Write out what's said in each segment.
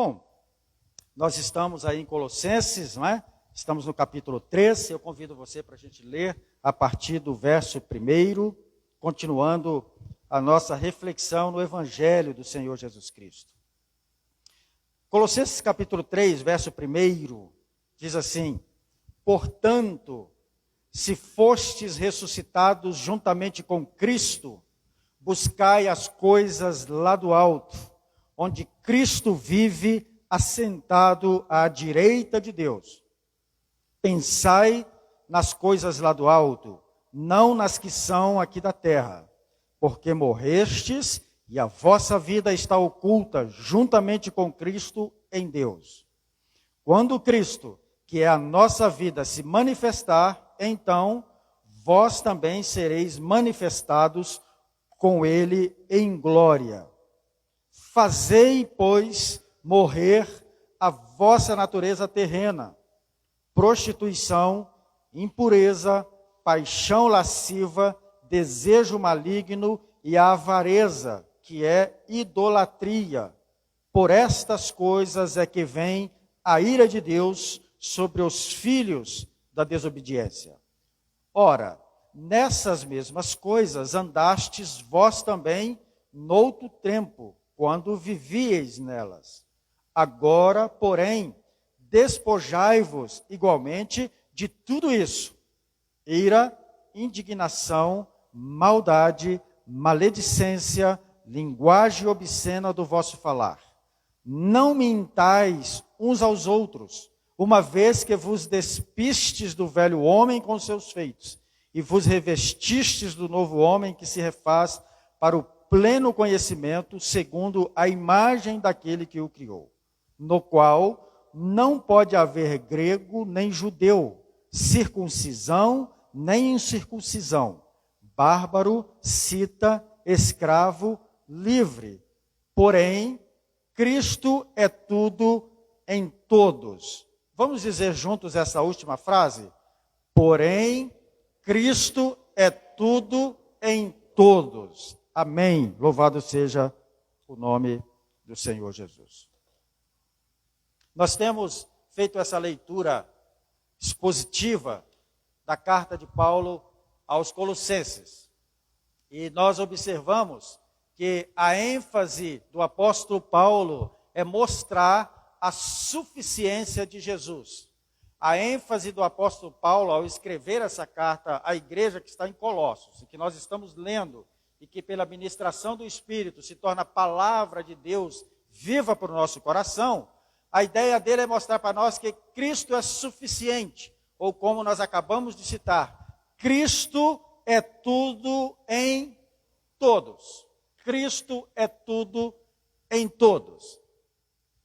Bom, nós estamos aí em Colossenses, não é? Estamos no capítulo 3, eu convido você para a gente ler a partir do verso 1, continuando a nossa reflexão no Evangelho do Senhor Jesus Cristo. Colossenses capítulo 3, verso 1, diz assim: portanto, se fostes ressuscitados juntamente com Cristo, buscai as coisas lá do alto, onde Cristo vive assentado à direita de Deus. Pensai nas coisas lá do alto, não nas que são aqui da terra, porque morrestes e a vossa vida está oculta juntamente com Cristo em Deus. Quando Cristo, que é a nossa vida, se manifestar, então vós também sereis manifestados com ele em glória. Fazei, pois, morrer a vossa natureza terrena, prostituição, impureza, paixão lasciva, desejo maligno e a avareza, que é idolatria. Por estas coisas é que vem a ira de Deus sobre os filhos da desobediência. Ora, nessas mesmas coisas andastes vós também noutro tempo, quando vivieis nelas. Agora, porém, despojai-vos igualmente de tudo isso: ira, indignação, maldade, maledicência, linguagem obscena do vosso falar. Não mintais uns aos outros, uma vez que vos despistes do velho homem com seus feitos, e vos revestistes do novo homem que se refaz para o pleno conhecimento, segundo a imagem daquele que o criou, no qual não pode haver grego nem judeu, circuncisão nem incircuncisão, bárbaro, cita, escravo, livre. Porém, Cristo é tudo em todos. Vamos dizer juntos essa última frase? Porém, Cristo é tudo em todos. Amém. Louvado seja o nome do Senhor Jesus. Nós temos feito essa leitura expositiva da carta de Paulo aos Colossenses. E nós observamos que a ênfase do apóstolo Paulo é mostrar a suficiência de Jesus. A ênfase do apóstolo Paulo ao escrever essa carta à igreja que está em Colossos, e que nós estamos lendo, e que pela ministração do Espírito se torna a palavra de Deus viva para o nosso coração, a ideia dele é mostrar para nós que Cristo é suficiente, ou como nós acabamos de citar, Cristo é tudo em todos. Cristo é tudo em todos.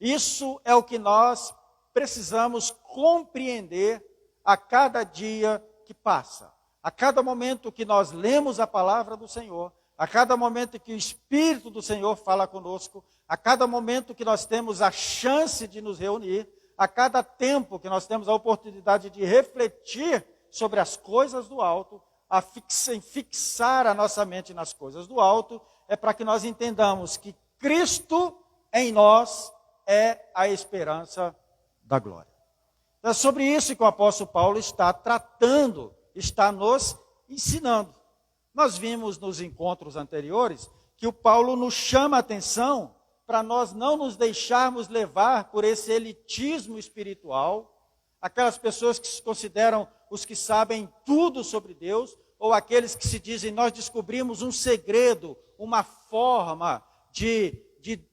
Isso é o que nós precisamos compreender a cada dia que passa. A cada momento que nós lemos a palavra do Senhor, a cada momento que o Espírito do Senhor fala conosco, a cada momento que nós temos a chance de nos reunir, a cada tempo que nós temos a oportunidade de refletir sobre as coisas do alto, fixar a nossa mente nas coisas do alto, é para que nós entendamos que Cristo em nós é a esperança da glória. Então, é sobre isso que o apóstolo Paulo está tratando, está nos ensinando. Nós vimos nos encontros anteriores que o Paulo nos chama a atenção para nós não nos deixarmos levar por esse elitismo espiritual, aquelas pessoas que se consideram os que sabem tudo sobre Deus, ou aqueles que se dizem, nós descobrimos um segredo, uma forma de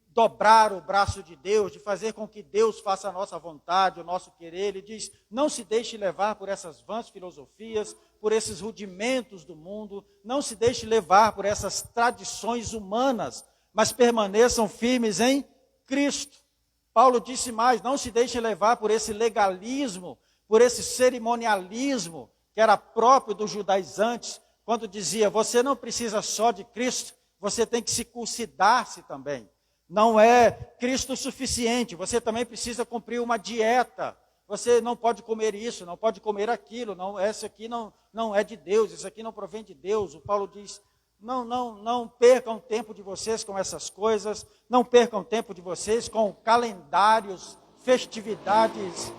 dobrar o braço de Deus, de fazer com que Deus faça a nossa vontade, o nosso querer. Ele diz, não se deixe levar por essas vãs filosofias, por esses rudimentos do mundo, não se deixe levar por essas tradições humanas, mas permaneçam firmes em Cristo. Paulo disse mais, não se deixem levar por esse legalismo, por esse cerimonialismo, que era próprio dos judaizantes, quando dizia, você não precisa só de Cristo, você tem que circuncidar-se também. Não é Cristo o suficiente, você também precisa cumprir uma dieta. Você não pode comer isso, não pode comer aquilo, não, esse aqui não é de Deus, isso aqui não provém de Deus. O Paulo diz, não percam tempo de vocês com essas coisas, não percam tempo de vocês com calendários, festividades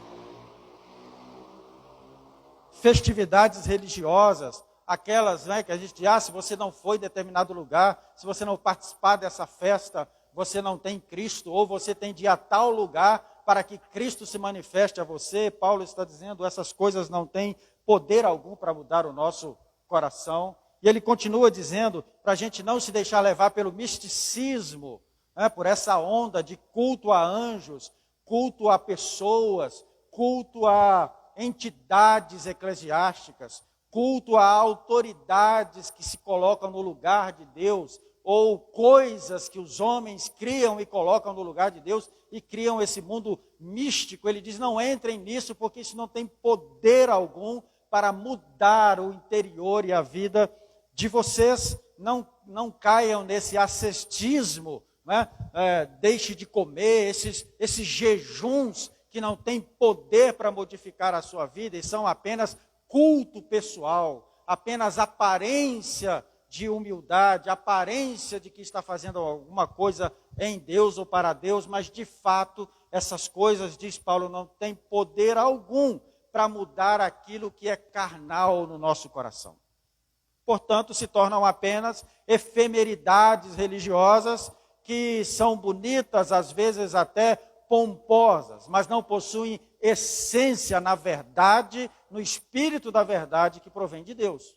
religiosas, aquelas, né, que a gente diz, se você não foi em determinado lugar, se você não participar dessa festa, você não tem Cristo, ou você tem de ir a tal lugar para que Cristo se manifeste a você. Paulo está dizendo, essas coisas não têm poder algum para mudar o nosso coração. E ele continua dizendo, para a gente não se deixar levar pelo misticismo, né, por essa onda de culto a anjos, culto a pessoas, culto a entidades eclesiásticas, culto a autoridades que se colocam no lugar de Deus, ou coisas que os homens criam e colocam no lugar de Deus, e criam esse mundo místico. Ele diz, não entrem nisso, porque isso não tem poder algum para mudar o interior e a vida de vocês. Não caiam nesse ascetismo, né? Deixe de comer, esses jejuns que não têm poder para modificar a sua vida, e são apenas culto pessoal, apenas aparência de humildade, aparência de que está fazendo alguma coisa em Deus ou para Deus, mas de fato essas coisas, diz Paulo, não têm poder algum para mudar aquilo que é carnal no nosso coração. Portanto, se tornam apenas efemeridades religiosas que são bonitas, às vezes até pomposas, mas não possuem essência na verdade, no espírito da verdade que provém de Deus.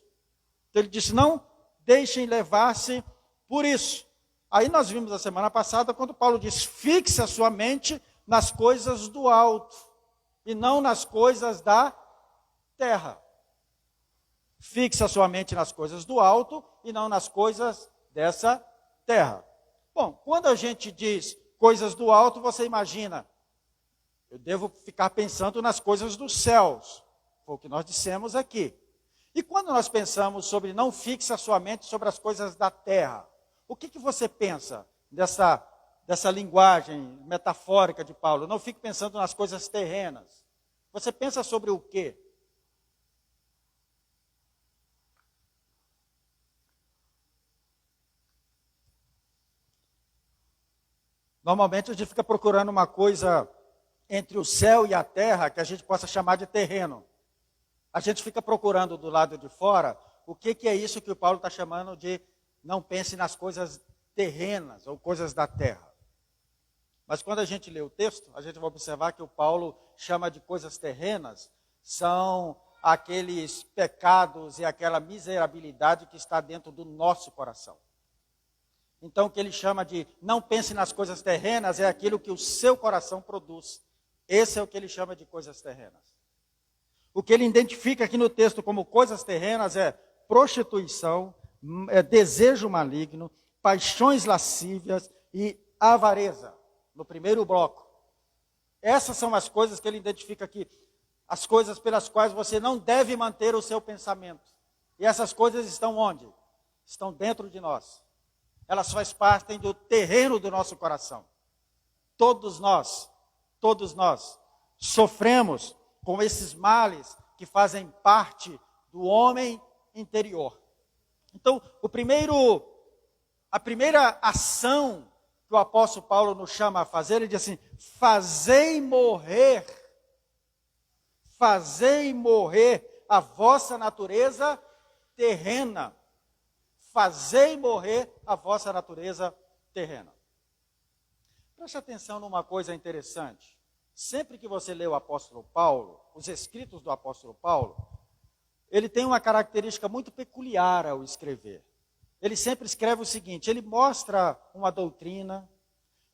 Então ele disse, não deixem levar-se por isso. Aí nós vimos a semana passada, quando Paulo diz, fixe a sua mente nas coisas do alto, e não nas coisas da terra. Fixe a sua mente nas coisas do alto, e não nas coisas dessa terra. Bom, quando a gente diz coisas do alto, você imagina, eu devo ficar pensando nas coisas dos céus, foi o que nós dissemos aqui. E quando nós pensamos sobre não fixe a sua mente sobre as coisas da terra, o que você pensa dessa linguagem metafórica de Paulo? Não fique pensando nas coisas terrenas. Você pensa sobre o quê? Normalmente a gente fica procurando uma coisa entre o céu e a terra que a gente possa chamar de terreno. A gente fica procurando do lado de fora o que é isso que o Paulo está chamando de não pense nas coisas terrenas ou coisas da terra. Mas quando a gente lê o texto, a gente vai observar que o Paulo chama de coisas terrenas, são aqueles pecados e aquela miserabilidade que está dentro do nosso coração. Então o que ele chama de não pense nas coisas terrenas é aquilo que o seu coração produz. Esse é o que ele chama de coisas terrenas. O que ele identifica aqui no texto como coisas terrenas é prostituição, desejo maligno, paixões lascívias e avareza, no primeiro bloco. Essas são as coisas que ele identifica aqui, as coisas pelas quais você não deve manter o seu pensamento. E essas coisas estão onde? Estão dentro de nós. Elas fazem parte do terreno do nosso coração. Todos nós sofremos com esses males que fazem parte do homem interior. Então, a primeira ação que o apóstolo Paulo nos chama a fazer, ele diz assim, fazei morrer a vossa natureza terrena. Fazei morrer a vossa natureza terrena. Preste atenção numa coisa interessante. Sempre que você lê o apóstolo Paulo, os escritos do apóstolo Paulo, ele tem uma característica muito peculiar ao escrever. Ele sempre escreve o seguinte, ele mostra uma doutrina,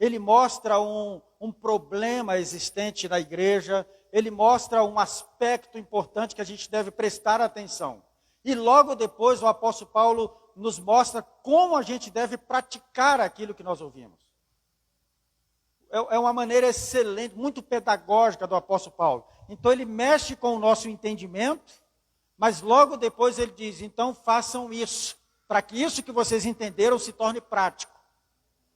ele mostra um problema existente na igreja, ele mostra um aspecto importante que a gente deve prestar atenção. E logo depois o apóstolo Paulo nos mostra como a gente deve praticar aquilo que nós ouvimos. É uma maneira excelente, muito pedagógica do apóstolo Paulo. Então ele mexe com o nosso entendimento, mas logo depois ele diz, então façam isso, para que isso que vocês entenderam se torne prático.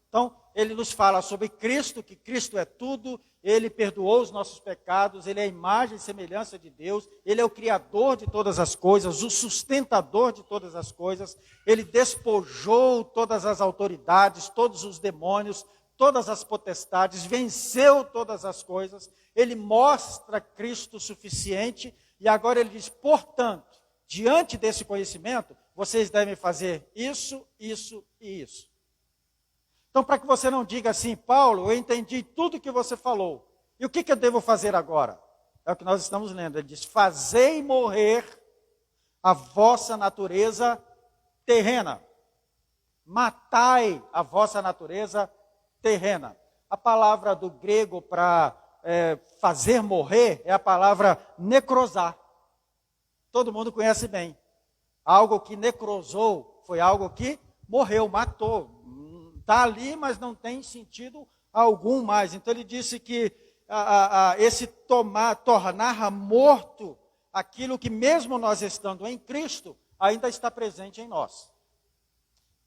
Então ele nos fala sobre Cristo, que Cristo é tudo, ele perdoou os nossos pecados, ele é a imagem e semelhança de Deus, ele é o Criador de todas as coisas, o sustentador de todas as coisas, ele despojou todas as autoridades, todos os demônios, todas as potestades, venceu todas as coisas, ele mostra Cristo suficiente, e agora ele diz, portanto, diante desse conhecimento, vocês devem fazer isso, isso e isso. Então, para que você não diga assim, Paulo, eu entendi tudo que você falou, e o que eu devo fazer agora? É o que nós estamos lendo, ele diz, fazei morrer a vossa natureza terrena, matai a vossa natureza terrena. A palavra do grego para fazer morrer é a palavra necrosar. Todo mundo conhece bem. Algo que necrosou foi algo que morreu, matou. Está ali, mas não tem sentido algum mais. Então ele disse que esse tornar morto aquilo que mesmo nós estando em Cristo, ainda está presente em nós.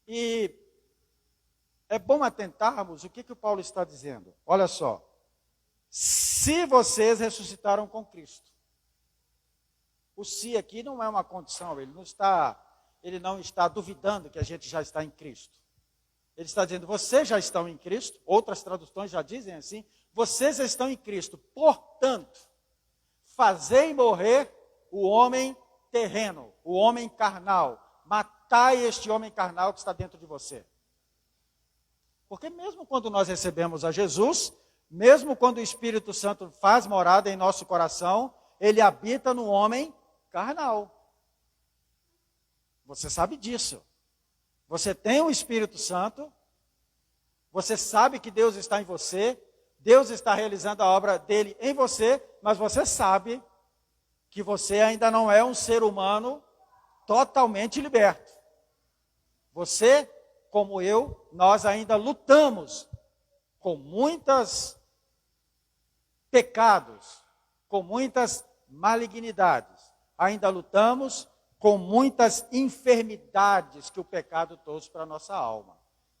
E é bom atentarmos o que o Paulo está dizendo. Olha só. Se vocês ressuscitaram com Cristo. O se aqui não é uma condição, ele não está duvidando que a gente já está em Cristo. Ele está dizendo, vocês já estão em Cristo, outras traduções já dizem assim, vocês estão em Cristo, portanto, fazei morrer o homem terreno, o homem carnal, matai este homem carnal que está dentro de você. Porque mesmo quando nós recebemos a Jesus, mesmo quando o Espírito Santo faz morada em nosso coração, ele habita no homem carnal. Você sabe disso. Você tem o Espírito Santo, você sabe que Deus está em você, Deus está realizando a obra dele em você, mas você sabe que você ainda não é um ser humano totalmente liberto. Você, como eu, nós ainda lutamos com muitos pecados, com muitas malignidades. Ainda lutamos com muitas enfermidades que o pecado trouxe para a nossa alma.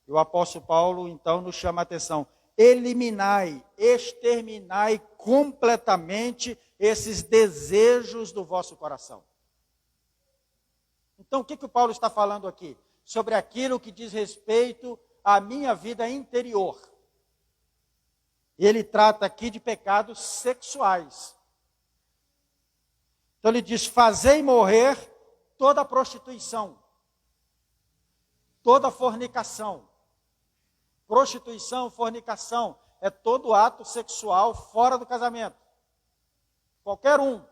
E o apóstolo Paulo, então, nos chama a atenção. Eliminai, exterminai completamente esses desejos do vosso coração. Então, o que o Paulo está falando aqui? Sobre aquilo que diz respeito à minha vida interior. Ele trata aqui de pecados sexuais. Então ele diz, fazei morrer toda prostituição, toda fornicação. Prostituição, fornicação, é todo ato sexual fora do casamento. Qualquer um,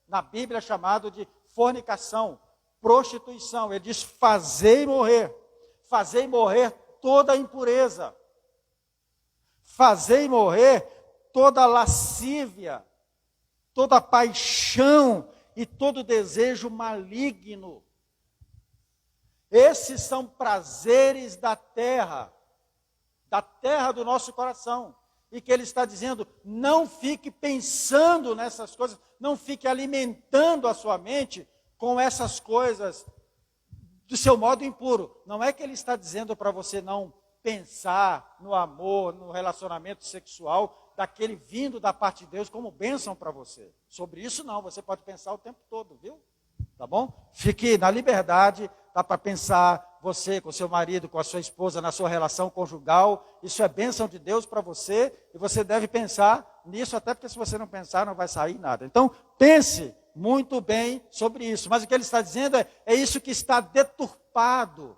na Bíblia é chamado de fornicação, prostituição. Ele diz, fazei morrer toda impureza, fazei morrer toda lascívia, toda paixão e todo desejo maligno. Esses são prazeres da terra do nosso coração. E que ele está dizendo, não fique pensando nessas coisas, não fique alimentando a sua mente com essas coisas do seu modo impuro. Não é que ele está dizendo para você não pensar no amor, no relacionamento sexual, daquele vindo da parte de Deus como bênção para você. Sobre isso não, você pode pensar o tempo todo, viu? Tá bom? Fique na liberdade, dá para pensar você com seu marido, com a sua esposa, na sua relação conjugal. Isso é bênção de Deus para você e você deve pensar nisso, até porque se você não pensar não vai sair nada. Então, pense muito bem sobre isso. Mas o que ele está dizendo é isso que está deturpado.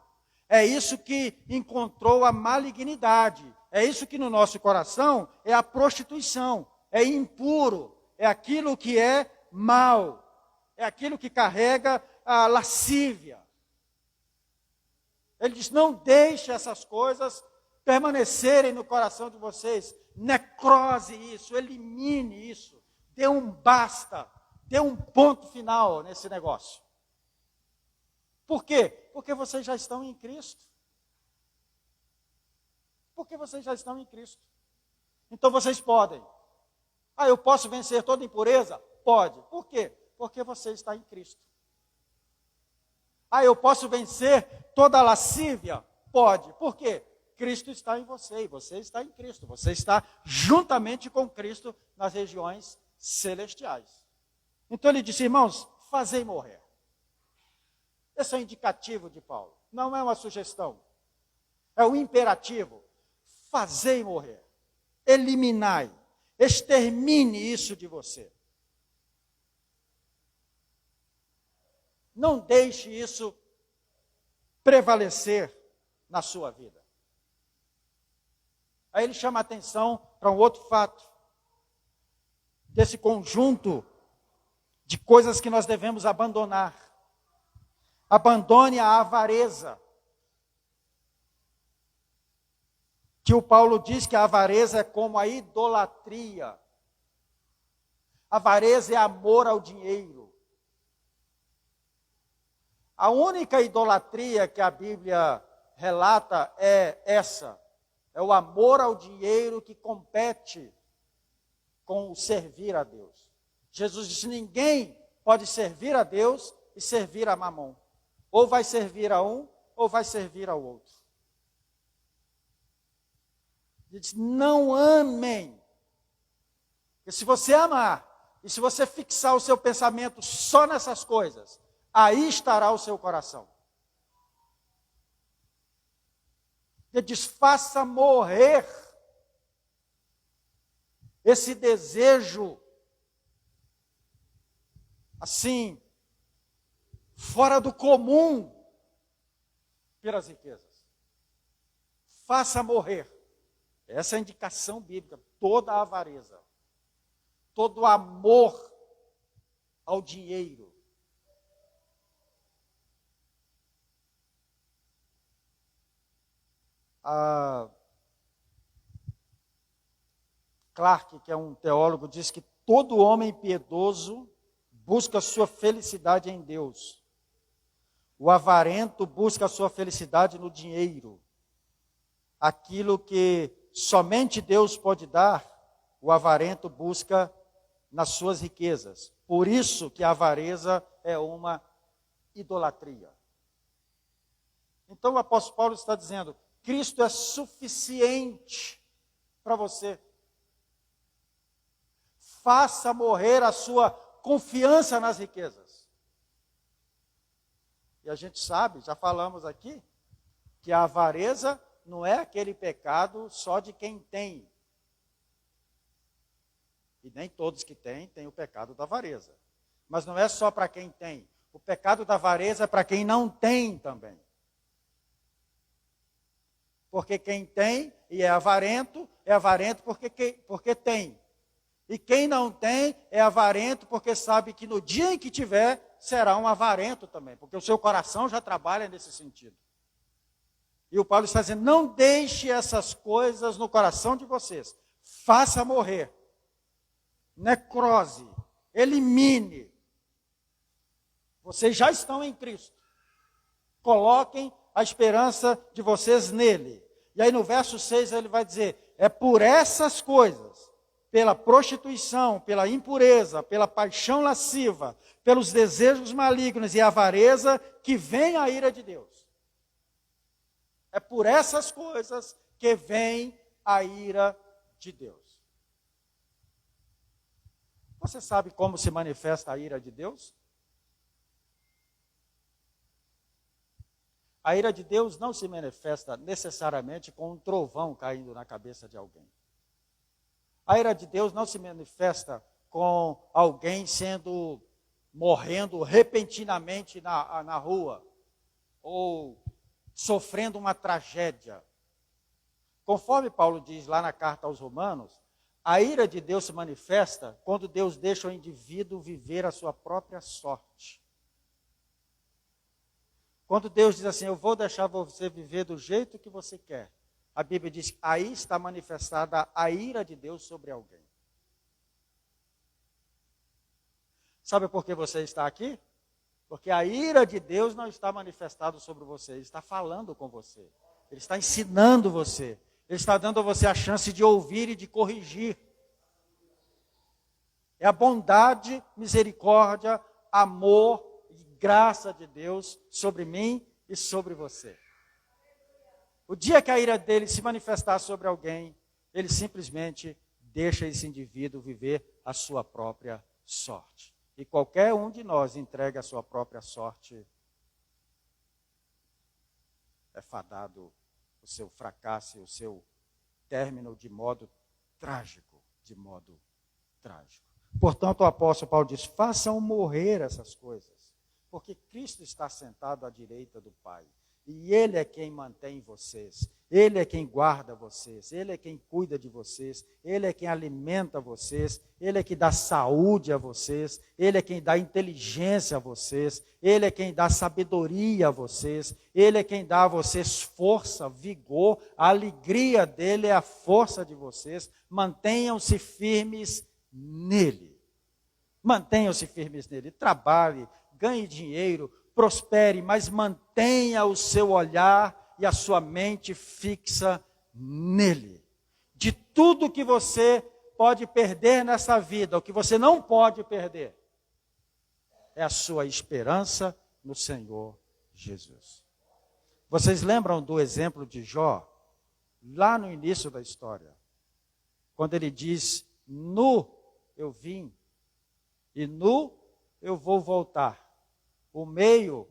É isso que encontrou a malignidade. É isso que no nosso coração é a prostituição. É impuro. É aquilo que é mal. É aquilo que carrega a lascívia. Ele diz, não deixe essas coisas permanecerem no coração de vocês. Necrose isso, elimine isso. Dê um basta, dê um ponto final nesse negócio. Por quê? Porque vocês já estão em Cristo. Porque vocês já estão em Cristo. Então vocês podem. Eu posso vencer toda impureza? Pode. Por quê? Porque você está em Cristo. Eu posso vencer toda a lascívia? Pode. Por quê? Cristo está em você e você está em Cristo. Você está juntamente com Cristo nas regiões celestiais. Então ele disse, irmãos, fazei morrer. Esse é o indicativo de Paulo. Não é uma sugestão. É o imperativo. Fazei morrer. Eliminai. Extermine isso de você. Não deixe isso prevalecer na sua vida. Aí ele chama a atenção para um outro fato. Desse conjunto de coisas que nós devemos abandonar. Abandone a avareza. Que o Paulo diz que a avareza é como a idolatria. A avareza é amor ao dinheiro. A única idolatria que a Bíblia relata é essa. É o amor ao dinheiro que compete com o servir a Deus. Jesus disse, ninguém pode servir a Deus e servir a Mamon. Ou vai servir a um, ou vai servir ao outro. Ele diz, não amem. Porque se você amar, e se você fixar o seu pensamento só nessas coisas, aí estará o seu coração. Ele diz, faça morrer esse desejo, assim, fora do comum, pelas riquezas. Faça morrer. Essa é a indicação bíblica. Toda a avareza, todo o amor ao dinheiro. Clarke, que é um teólogo, diz que todo homem piedoso busca sua felicidade em Deus. O avarento busca a sua felicidade no dinheiro. Aquilo que somente Deus pode dar, o avarento busca nas suas riquezas. Por isso que a avareza é uma idolatria. Então o apóstolo Paulo está dizendo, Cristo é suficiente para você. Faça morrer a sua confiança nas riquezas. E a gente sabe, já falamos aqui, que a avareza não é aquele pecado só de quem tem. E nem todos que têm o pecado da avareza. Mas não é só para quem tem. O pecado da avareza é para quem não tem também. Porque quem tem e é avarento porque tem. E quem não tem é avarento porque sabe que no dia em que tiver, será um avarento também. Porque o seu coração já trabalha nesse sentido. E o Paulo está dizendo, não deixe essas coisas no coração de vocês. Faça morrer. Necrose. Elimine. Vocês já estão em Cristo. Coloquem a esperança de vocês nele. E aí no verso 6 ele vai dizer, é por essas coisas, pela prostituição, pela impureza, pela paixão lasciva, pelos desejos malignos e avareza, que vem a ira de Deus. É por essas coisas que vem a ira de Deus. Você sabe como se manifesta a ira de Deus? A ira de Deus não se manifesta necessariamente com um trovão caindo na cabeça de alguém. A ira de Deus não se manifesta com alguém morrendo repentinamente na rua, ou sofrendo uma tragédia. Conforme Paulo diz lá na carta aos Romanos, a ira de Deus se manifesta quando Deus deixa o indivíduo viver a sua própria sorte. Quando Deus diz assim, eu vou deixar você viver do jeito que você quer, a Bíblia diz que aí está manifestada a ira de Deus sobre alguém. Sabe por que você está aqui? Porque a ira de Deus não está manifestada sobre você, Ele está falando com você. Ele está ensinando você. Ele está dando a você a chance de ouvir e de corrigir. É a bondade, misericórdia, amor e graça de Deus sobre mim e sobre você. O dia que a ira dele se manifestar sobre alguém, ele simplesmente deixa esse indivíduo viver a sua própria sorte. E qualquer um de nós entrega a sua própria sorte, é fadado o seu fracasso e o seu término de modo trágico, Portanto, o apóstolo Paulo diz, façam morrer essas coisas, porque Cristo está sentado à direita do Pai, e Ele é quem mantém vocês, Ele é quem guarda vocês, Ele é quem cuida de vocês, Ele é quem alimenta vocês, Ele é quem dá saúde a vocês, Ele é quem dá inteligência a vocês, Ele é quem dá sabedoria a vocês, Ele é quem dá a vocês força, vigor, a alegria dEle é a força de vocês. Mantenham-se firmes nele. Mantenham-se firmes nele. Trabalhe, ganhe dinheiro, prospere, mas mantenha o seu olhar e a sua mente fixa nele. De tudo que você pode perder nessa vida, o que você não pode perder, é a sua esperança no Senhor Jesus. Vocês lembram do exemplo de Jó? Lá no início da história, quando ele diz, nu eu vim, e nu eu vou voltar. O meio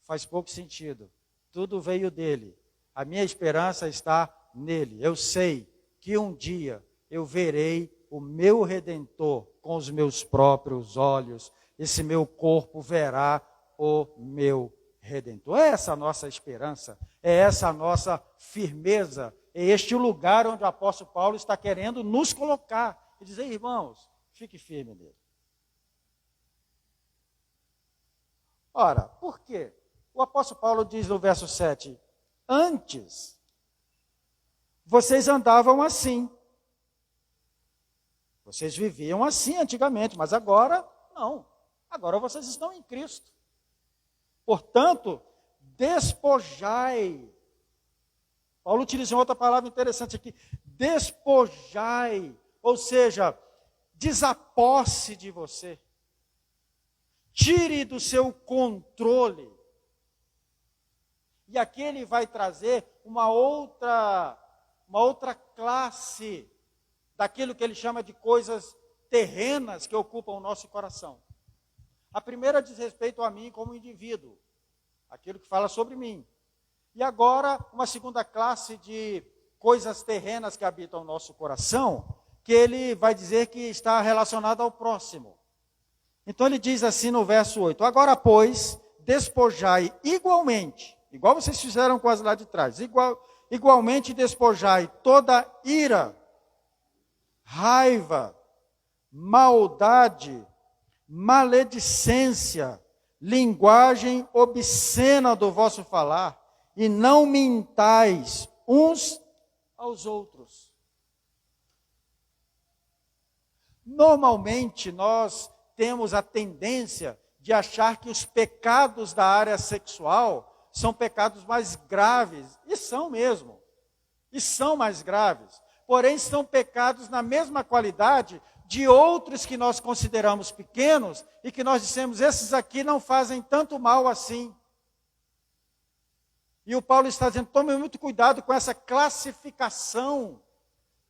faz pouco sentido. Tudo veio dele. A minha esperança está nele. Eu sei que um dia eu verei o meu Redentor com os meus próprios olhos. Esse meu corpo verá o meu Redentor. É essa a nossa esperança. É essa a nossa firmeza. É este o lugar onde o apóstolo Paulo está querendo nos colocar. E dizer, irmãos, fique firme nele. Ora, por quê? O apóstolo Paulo diz no verso 7, antes, vocês andavam assim. Vocês viviam assim antigamente, mas agora, não. Agora vocês estão em Cristo. Portanto, despojai. Paulo utilizou outra palavra interessante aqui. Despojai, ou seja, desaposse de você. Tire do seu controle. E aqui ele vai trazer uma outra classe daquilo que ele chama de coisas terrenas que ocupam o nosso coração. A primeira diz respeito a mim como indivíduo, aquilo que fala sobre mim. E agora, uma segunda classe de coisas terrenas que habitam o nosso coração, que ele vai dizer que está relacionado ao próximo. Então ele diz assim no verso 8, agora, pois, despojai igualmente, igual vocês fizeram com as lá de trás, igualmente despojai toda ira, raiva, maldade, maledicência, linguagem obscena do vosso falar, e não mintais uns aos outros. Normalmente nós temos a tendência de achar que os pecados da área sexual são pecados mais graves, e são mesmo, e são mais graves, porém são pecados na mesma qualidade de outros que nós consideramos pequenos, e que nós dissemos, esses aqui não fazem tanto mal assim. E o Paulo está dizendo, tome muito cuidado com essa classificação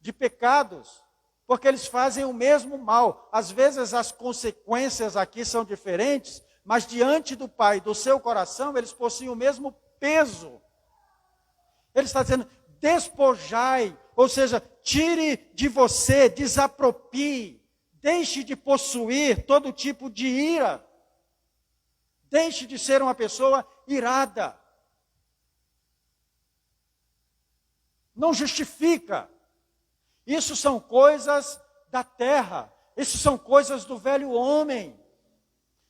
de pecados, porque eles fazem o mesmo mal. Às vezes as consequências aqui são diferentes, mas diante do Pai, do seu coração, eles possuem o mesmo peso. Ele está dizendo, despojai, ou seja, tire de você, desapropie, deixe de possuir todo tipo de ira, deixe de ser uma pessoa irada. Não justifica. Isso são coisas da terra, isso são coisas do velho homem.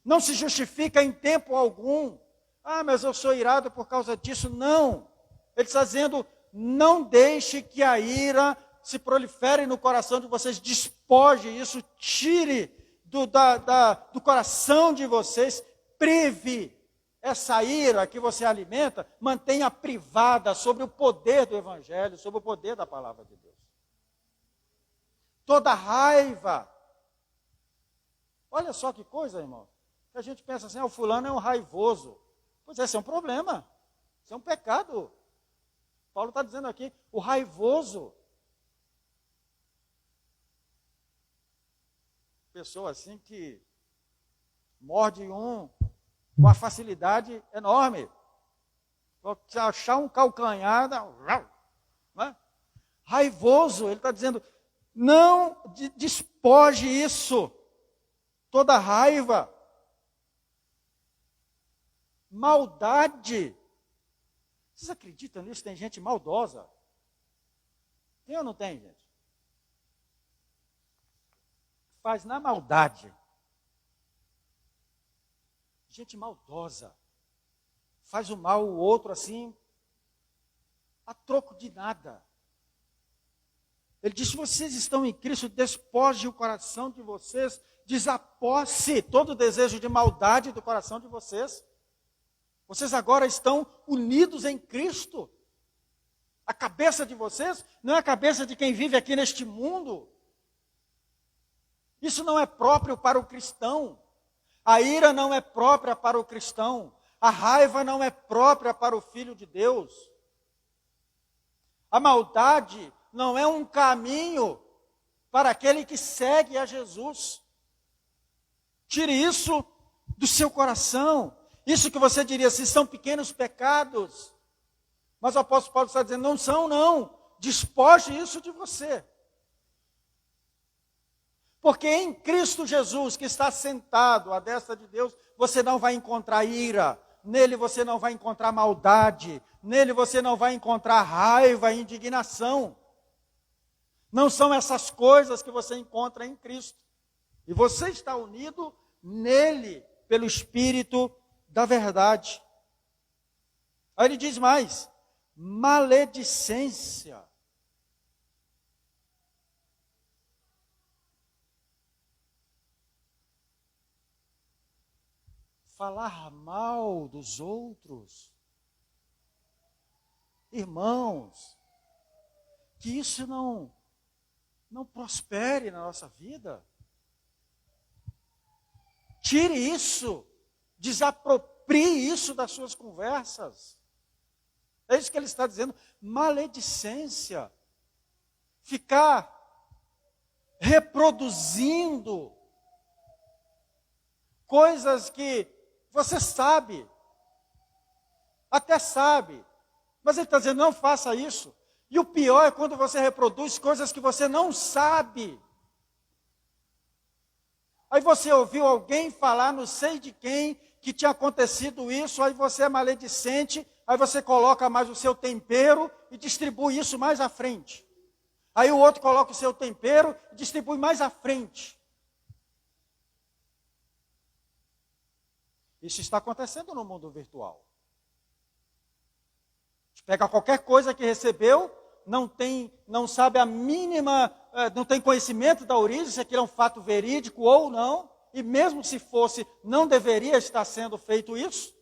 Não se justifica em tempo algum. Ah, mas eu sou irado por causa disso. Não. Ele está dizendo, não deixe que a ira se prolifere no coração de vocês, despoje isso, tire do coração de vocês, prive essa ira que você alimenta, mantenha privada sobre o poder do Evangelho, sobre o poder da palavra de Deus. Toda raiva. Olha só que coisa, irmão. A gente pensa assim, o fulano é um raivoso. Pois é, isso é um problema. Isso é um pecado. Paulo está dizendo aqui, o raivoso. Pessoa assim que morde um com uma facilidade enorme. Se achar um calcanhar, né? Raivoso, ele está dizendo, não despoje isso, toda raiva, maldade. Vocês acreditam nisso? Tem gente maldosa? Tem ou não tem, gente? Faz na maldade. Gente maldosa. Faz o mal o outro assim, a troco de nada. Ele diz, se vocês estão em Cristo, despoje o coração de vocês, desaposse todo o desejo de maldade do coração de vocês. Vocês agora estão unidos em Cristo. A cabeça de vocês não é a cabeça de quem vive aqui neste mundo. Isso não é próprio para o cristão. A ira não é própria para o cristão. A raiva não é própria para o Filho de Deus. A maldade não é um caminho para aquele que segue a Jesus. Tire isso do seu coração. Isso que você diria, se são pequenos pecados. Mas o apóstolo Paulo está dizendo, não são não. Despoje isso de você. Porque em Cristo Jesus, que está sentado à destra de Deus, você não vai encontrar ira. Nele você não vai encontrar maldade. Nele você não vai encontrar raiva e indignação. Não são essas coisas que você encontra em Cristo. E você está unido nele, pelo Espírito da verdade. Aí ele diz mais, maledicência. Falar mal dos outros. Irmãos, que isso não prospere na nossa vida. Tire isso, desaproprie isso das suas conversas. É isso que ele está dizendo, maledicência. Ficar reproduzindo coisas que você sabe, até sabe, mas ele está dizendo, não faça isso. E o pior é quando você reproduz coisas que você não sabe. Aí você ouviu alguém falar, não sei de quem, que tinha acontecido isso, aí você é maledicente, aí você coloca mais o seu tempero e distribui isso mais à frente. Aí o outro coloca o seu tempero e distribui mais à frente. Isso está acontecendo no mundo virtual. A gente pega qualquer coisa que recebeu, não sabe a mínima, não tem conhecimento da origem, se aquilo é um fato verídico ou não, e mesmo se fosse, não deveria estar sendo feito isso,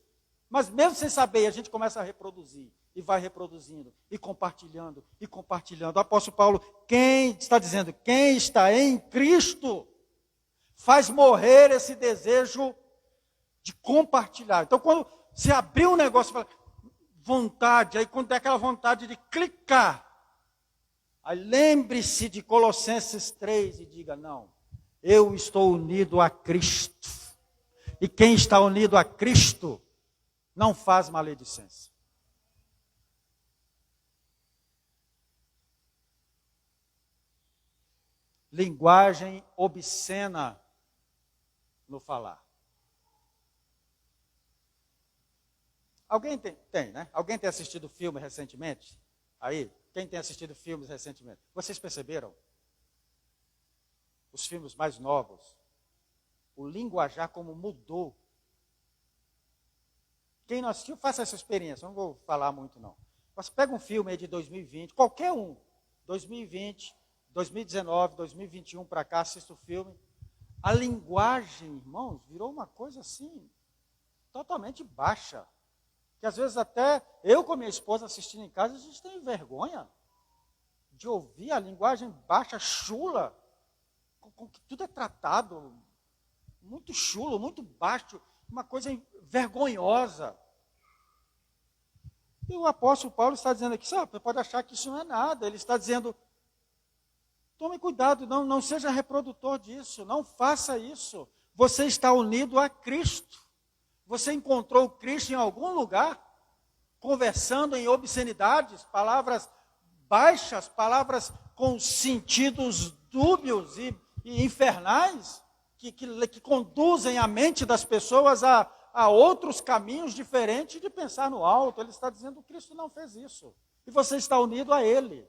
mas mesmo sem saber, a gente começa a reproduzir, e vai reproduzindo, e compartilhando, e compartilhando. O apóstolo Paulo, quem está em Cristo, faz morrer esse desejo de compartilhar. Então, quando você abrir um negócio, fala, vontade, aí quando tem aquela vontade de clicar, aí lembre-se de Colossenses 3 e diga, não, eu estou unido a Cristo. E quem está unido a Cristo, não faz maledicência. Linguagem obscena no falar. Alguém tem, né? Alguém tem assistido filme recentemente? Aí, quem tem assistido filmes recentemente? Vocês perceberam? Os filmes mais novos, o linguajar como mudou. Quem não assistiu, faça essa experiência, não vou falar muito não. Mas pega um filme aí de 2020, qualquer um, 2020, 2019, 2021 para cá, assista o filme. A linguagem, irmãos, virou uma coisa assim, totalmente baixa. Que às vezes até eu com a minha esposa assistindo em casa, a gente tem vergonha de ouvir a linguagem baixa, chula, com que tudo é tratado, muito chulo, muito baixo, uma coisa vergonhosa. E o apóstolo Paulo está dizendo aqui, sabe, você pode achar que isso não é nada. Ele está dizendo, tome cuidado, não seja reprodutor disso, não faça isso. Você está unido a Cristo. Você encontrou Cristo em algum lugar, conversando em obscenidades, palavras baixas, palavras com sentidos dúbios e infernais, que conduzem a mente das pessoas a outros caminhos diferentes de pensar no alto. Ele está dizendo que Cristo não fez isso. E você está unido a Ele.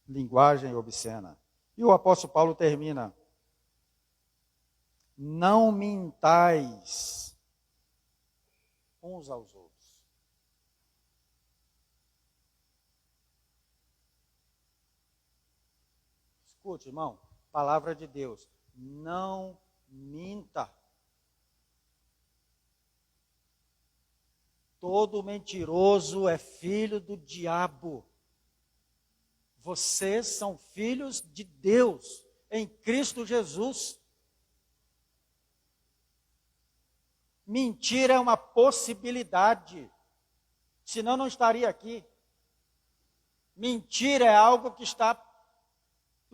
Linguagem obscena. E o apóstolo Paulo termina: não mintais uns aos outros. Escute, irmão, palavra de Deus, não minta. Todo mentiroso é filho do diabo. Vocês são filhos de Deus, em Cristo Jesus. Mentira é uma possibilidade, senão não estaria aqui. Mentira é algo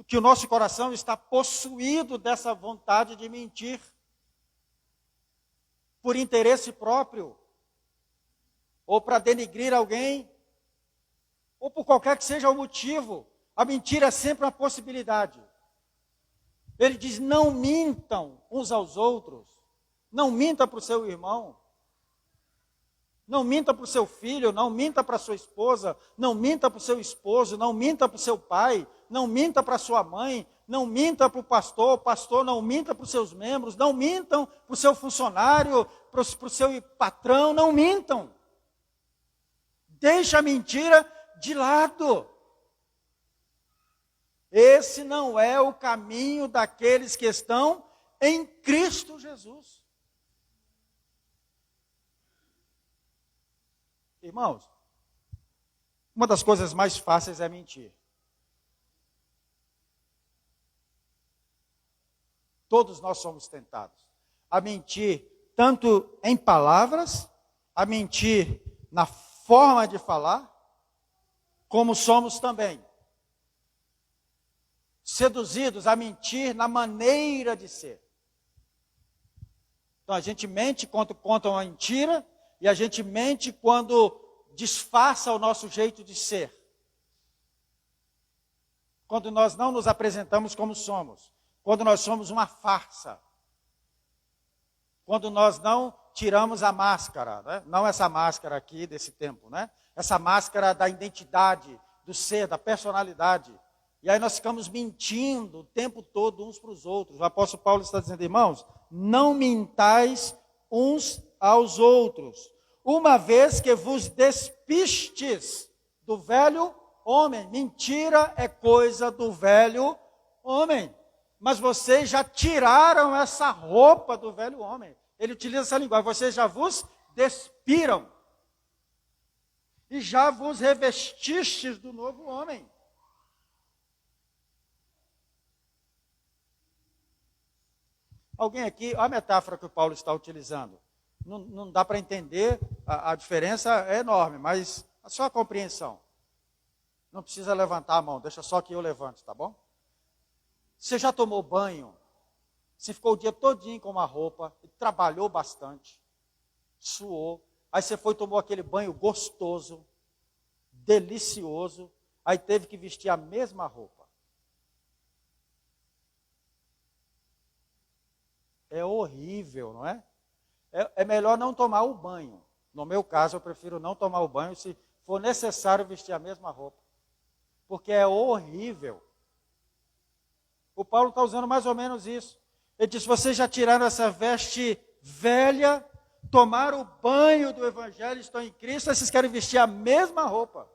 que o nosso coração está possuído dessa vontade de mentir, por interesse próprio, ou para denigrir alguém, ou por qualquer que seja o motivo. A mentira é sempre uma possibilidade. Ele diz, não mintam uns aos outros. Não minta para o seu irmão. Não minta para o seu filho, não minta para a sua esposa, não minta para o seu esposo, não minta para o seu pai, não minta para a sua mãe, não minta para o pastor não minta para os seus membros, não mintam para o seu funcionário, para o seu patrão, não mintam. Deixa a mentira de lado. Esse não é o caminho daqueles que estão em Cristo Jesus. Irmãos, uma das coisas mais fáceis é mentir. Todos nós somos tentados a mentir, tanto em palavras, a mentir na forma de falar, como somos também seduzidos a mentir na maneira de ser. Então a gente mente quando conta uma mentira, e a gente mente quando disfarça o nosso jeito de ser. Quando nós não nos apresentamos como somos. Quando nós somos uma farsa. Quando nós não tiramos a máscara, né? Não essa máscara aqui desse tempo, né? Essa máscara da identidade, do ser, da personalidade. E aí nós ficamos mentindo o tempo todo uns para os outros. O apóstolo Paulo está dizendo, irmãos, não mintais uns aos outros, uma vez que vos despistes do velho homem. Mentira é coisa do velho homem. Mas vocês já tiraram essa roupa do velho homem. Ele utiliza essa linguagem. Vocês já vos despiram. E já vos revestistes do novo homem. Alguém aqui, olha a metáfora que o Paulo está utilizando. Não dá para entender, a diferença é enorme, mas a sua compreensão. Não precisa levantar a mão, deixa só que eu levante, tá bom? Você já tomou banho? Você ficou o dia todinho com uma roupa, trabalhou bastante, suou, aí você foi e tomou aquele banho gostoso, delicioso, aí teve que vestir a mesma roupa. É horrível, não é? É melhor não tomar o banho. No meu caso, eu prefiro não tomar o banho se for necessário vestir a mesma roupa. Porque é horrível. O Paulo está usando mais ou menos isso. Ele diz, vocês já tiraram essa veste velha, tomaram o banho do Evangelho, estão em Cristo, aí vocês querem vestir a mesma roupa.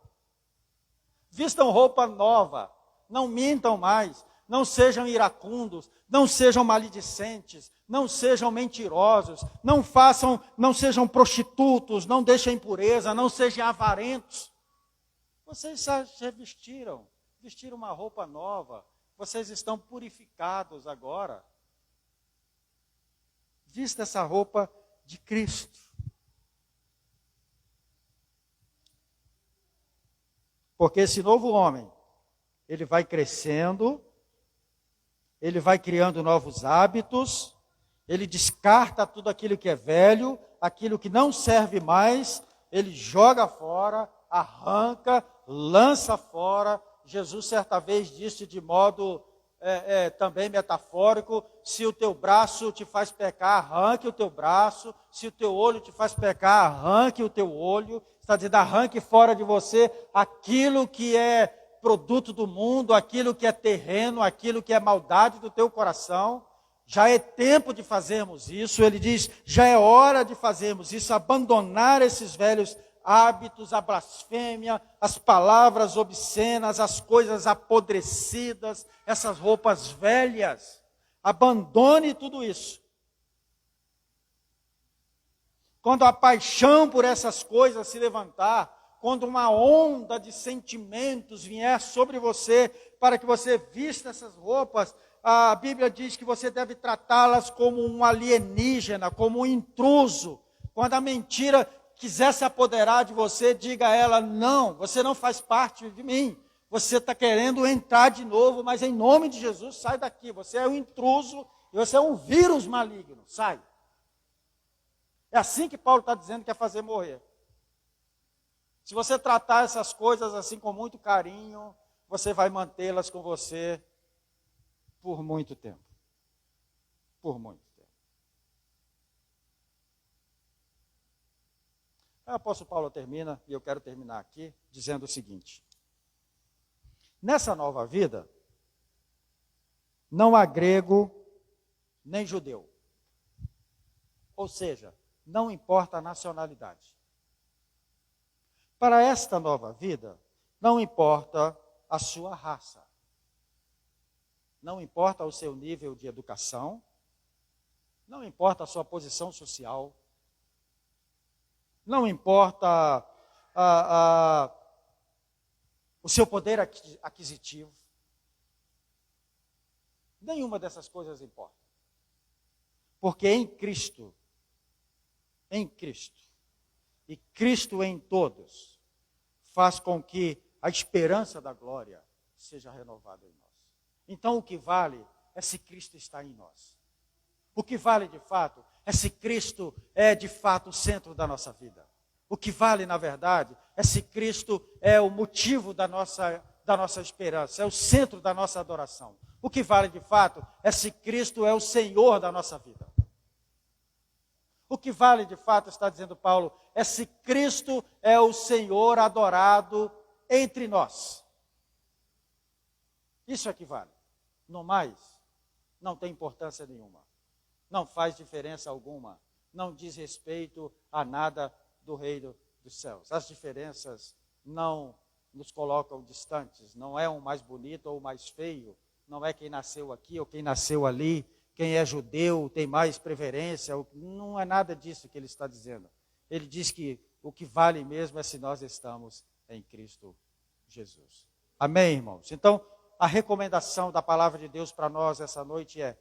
Vistam roupa nova, não mintam mais, não sejam iracundos, não sejam maledicentes, não sejam mentirosos, não sejam prostitutos, não deixem impureza, não sejam avarentos. Vocês se revestiram, vestiram uma roupa nova, vocês estão purificados agora. Vista essa roupa de Cristo. Porque esse novo homem, ele vai crescendo, ele vai criando novos hábitos, ele descarta tudo aquilo que é velho, aquilo que não serve mais, ele joga fora, arranca, lança fora. Jesus certa vez disse de modo também metafórico: se o teu braço te faz pecar, arranque o teu braço; se o teu olho te faz pecar, arranque o teu olho. Está dizendo, arranque fora de você aquilo que é produto do mundo, aquilo que é terreno, aquilo que é maldade do teu coração. Já é tempo de fazermos isso. Ele diz, já é hora de fazermos isso, abandonar esses velhos hábitos, a blasfêmia, as palavras obscenas, as coisas apodrecidas, essas roupas velhas. Abandone tudo isso. Quando a paixão por essas coisas se levantar, quando uma onda de sentimentos vier sobre você, para que você vista essas roupas, a Bíblia diz que você deve tratá-las como um alienígena, como um intruso. Quando a mentira quiser se apoderar de você, diga a ela, não, você não faz parte de mim. Você está querendo entrar de novo, mas em nome de Jesus, sai daqui. Você é um intruso e você é um vírus maligno. Sai. É assim que Paulo está dizendo que é fazer morrer. Se você tratar essas coisas assim com muito carinho, você vai mantê-las com você por muito tempo. Por muito tempo. O apóstolo Paulo termina, e eu quero terminar aqui, dizendo o seguinte: nessa nova vida, não há grego nem judeu. Ou seja, não importa a nacionalidade. Para esta nova vida, não importa a sua raça. Não importa o seu nível de educação. Não importa a sua posição social. Não importa o seu poder aquisitivo. Nenhuma dessas coisas importa. Porque em Cristo, e Cristo em todos, faz com que a esperança da glória seja renovada em nós. Então o que vale é se Cristo está em nós. O que vale de fato é se Cristo é de fato o centro da nossa vida. O que vale, na verdade, é se Cristo é o motivo da nossa esperança, é o centro da nossa adoração. O que vale de fato é se Cristo é o Senhor da nossa vida. O que vale de fato, está dizendo Paulo, é se Cristo é o Senhor adorado entre nós. Isso é que vale. No mais, não tem importância nenhuma. Não faz diferença alguma. Não diz respeito a nada do reino dos céus. As diferenças não nos colocam distantes. Não é um mais bonito ou mais feio. Não é quem nasceu aqui ou quem nasceu ali. Quem é judeu tem mais preferência. Não é nada disso que ele está dizendo. Ele diz que o que vale mesmo é se nós estamos em Cristo Jesus. Amém, irmãos? Então, a recomendação da palavra de Deus para nós essa noite é: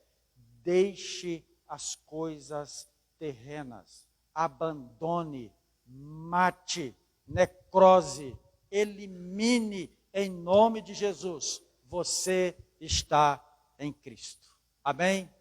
deixe as coisas terrenas, abandone, mate, necrose, elimine em nome de Jesus. Você está em Cristo. Amém?